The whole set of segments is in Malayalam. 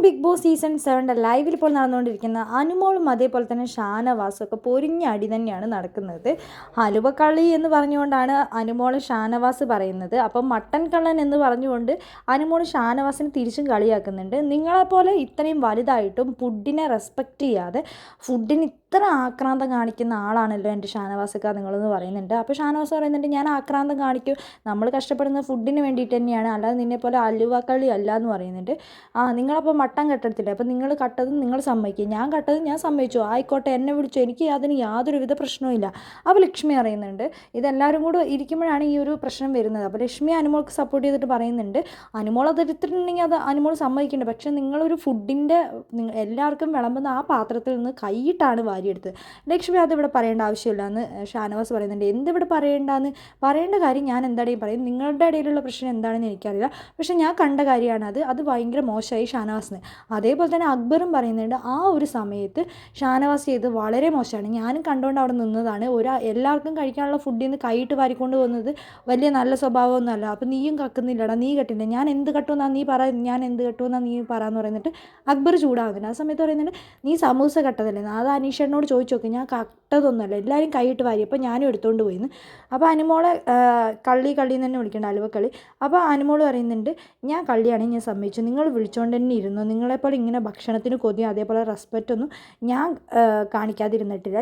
ബിഗ് ബോസ് സീസൺ 7 ലൈവിൽ ഇപ്പോൾ നടന്നുകൊണ്ടിരിക്കുന്ന അനുമോളും അതേപോലെ തന്നെ ഷാനവാസും ഒക്കെ പൊരിഞ്ഞ അടി തന്നെയാണ് നടക്കുന്നത്. ഹലുവക്കളി എന്ന് പറഞ്ഞുകൊണ്ടാണ് അനുമോൾ ഷാനവാസ് പറയുന്നത്. അപ്പം മട്ടൻ കള്ളൻ എന്ന് പറഞ്ഞുകൊണ്ട് അനുമോൾ ഷാനവാസിനെ തിരിച്ചും കളിയാക്കുന്നുണ്ട്. നിങ്ങളെപ്പോലെ ഇത്രയും വലുതായിട്ടും ഫുഡിനെ റെസ്പെക്റ്റ് ചെയ്യാതെ ഫുഡിന് ഇത്ര ആക്രാന്തം കാണിക്കുന്ന ആളാണല്ലോ എൻ്റെ ഷാനവാസക്ക നിങ്ങളെന്ന് പറയുന്നുണ്ട്. അപ്പോൾ ഷാനവാസ് പറയുന്നുണ്ട്, ഞാൻ ആക്രാന്തം കാണിക്കും, നമ്മൾ കഷ്ടപ്പെടുന്ന ഫുഡിന് വേണ്ടിയിട്ട് തന്നെയാണ്, അല്ലാതെ നിന്നെപ്പോലെ അലുവക്കളി അല്ല എന്ന് പറയുന്നുണ്ട്. നിങ്ങളപ്പോൾ മട്ടൻ കട്ടെടുത്തില്ലേ, അപ്പോൾ നിങ്ങൾ കട്ടതും നിങ്ങൾ സമ്മതിക്കും, ഞാൻ കട്ടതും ഞാൻ സമ്മതിച്ചു, ആയിക്കോട്ടെ എന്നെ വിളിച്ചു, എനിക്ക് അതിന് യാതൊരുവിധ പ്രശ്നവും ഇല്ല. അപ്പോൾ ലക്ഷ്മി അറിയുന്നുണ്ട്. ഇതെല്ലാവരും കൂടെ ഇരിക്കുമ്പോഴാണ് ഈ ഒരു പ്രശ്നം വരുന്നത്. അപ്പോൾ ലക്ഷ്മി അനുമോൾക്ക് സപ്പോർട്ട് ചെയ്തിട്ട് പറയുന്നുണ്ട്, അനുമോൾ അത് എടുത്തിട്ടുണ്ടെങ്കിൽ അത് അനുമോൾ സമ്മതിക്കുന്നുണ്ട്, പക്ഷേ നിങ്ങളൊരു ഫുഡിൻ്റെ എല്ലാവർക്കും വിളമ്പുന്ന ആ പാത്രത്തിൽ നിന്ന് കൈയിട്ടാണ് വാരിയെടുത്തത്. ലക്ഷ്മി അതിവിടെ പറയേണ്ട ആവശ്യമില്ല എന്ന് ഷാനവാസ് പറയുന്നുണ്ട്. എന്തിവിടെ പറയേണ്ട കാര്യം ഞാൻ എന്താണെങ്കിലും പറയും, നിങ്ങളുടെ ഇടയിലുള്ള പ്രശ്നം എന്താണെന്ന് എനിക്കറിയില്ല, പക്ഷേ ഞാൻ കണ്ട കാര്യമാണ് അത് ഭയങ്കര മോശമായി ഷാനവാസിന്. അതേപോലെ തന്നെ അക്ബറും പറയുന്നുണ്ട്, ആ ഒരു സമയത്ത് ഷാനവാസ് ചെയ്ത് വളരെ മോശമാണ്, ഞാനും കണ്ടുകൊണ്ട് അവിടെ നിന്നതാണ്, എല്ലാവർക്കും കഴിക്കാനുള്ള ഫുഡിൽ നിന്ന് കൈയിട്ട് വാരിക്കൊണ്ട് പോകുന്നത് വലിയ നല്ല സ്വഭാവമൊന്നുമല്ല, അപ്പോൾ നീയും കക്കുന്നില്ലടാ, നീ കെട്ടില്ല, ഞാൻ എന്ത് കട്ടുമെന്നാണ് നീ പറ, ഞാൻ എന്ത് കട്ടുമെന്നാണ് നീ പറയാമെന്ന് പറയുന്നിട്ട് അക്ബർ ചൂടാവുന്നുണ്ട്. ആ സമയത്ത് പറയുന്നുണ്ട്, നീ സമൂസ കട്ടതല്ലേ, അത് അനീഷേട്ടനോട് ചോദിച്ചു നോക്ക്, ഞാൻ കട്ടതൊന്നുമല്ല, എല്ലാവരും കൈയിട്ട് വാരി, അപ്പോൾ ഞാനും എടുത്തുകൊണ്ട് പോയിന്ന്. അപ്പോൾ അനുമോളെ കള്ളി തന്നെ വിളിക്കേണ്ട, അലുവക്കളി. അപ്പോൾ അനുമോൾ പറയുന്നുണ്ട്, ഞാൻ കള്ളിയാണെങ്കിൽ ഞാൻ സമ്മതിച്ചു, നിങ്ങൾ വിളിച്ചുകൊണ്ട് തന്നെ ഇരുന്നു, നിങ്ങളെപ്പോലെ ഇങ്ങനെ ഭക്ഷണത്തിന് കൊതിയും അതേപോലെ റെസ്പെക്റ്റൊന്നും ഞാൻ കാണിക്കാതിരുന്നിട്ടില്ല.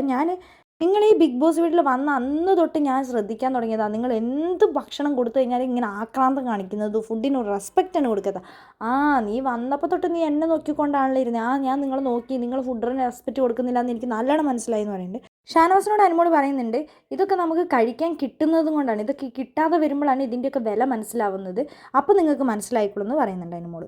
നിങ്ങൾ ഈ ബിഗ് ബോസ് വീട്ടിൽ വന്ന അന്ന് തൊട്ട് ഞാൻ ശ്രദ്ധിക്കാൻ തുടങ്ങിയതാണ്, നിങ്ങൾ എന്ത് ഭക്ഷണം കൊടുത്തു കഴിഞ്ഞാൽ ഇങ്ങനെ ആക്രാന്തം കാണിക്കുന്നത്, ഫുഡിന് റെസ്പെക്റ്റാണ് കൊടുക്കാത്ത. നീ വന്നപ്പോൾ തൊട്ട് നീ എന്നെ നോക്കിക്കൊണ്ടാണല്ലോ ഇരുന്നത്, ഞാൻ നിങ്ങൾ നോക്കി, നിങ്ങൾ ഫുഡിന് റെസ്പെക്റ്റ് കൊടുക്കുന്നില്ല എന്ന് എനിക്ക് നല്ലോണം മനസ്സിലായി എന്ന് പറയുന്നുണ്ട്. ഷാനവാസിനോട് അനുമോൾ പറയുന്നുണ്ട്, ഇതൊക്കെ നമുക്ക് കഴിക്കാൻ കിട്ടുന്നതും കൊണ്ടാണ്, ഇതൊക്കെ കിട്ടാതെ വരുമ്പോഴാണ് ഇതിൻ്റെയൊക്കെ വില മനസ്സിലാവുന്നത്, അപ്പോൾ നിങ്ങൾക്ക് മനസ്സിലായിക്കൊള്ളൂ എന്ന് പറയുന്നുണ്ട് അനുമോൾ.